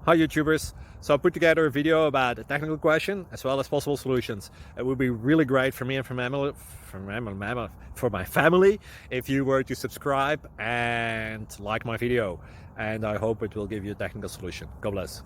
Hi YouTubers! So I put together a video about a technical question as well as possible solutions. It would be really great for me and for my family if you were to subscribe and like my video, and I hope it will give you a technical solution. God bless.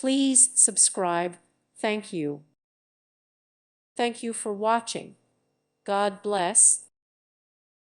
Please subscribe. Thank you. Thank you for watching. God bless.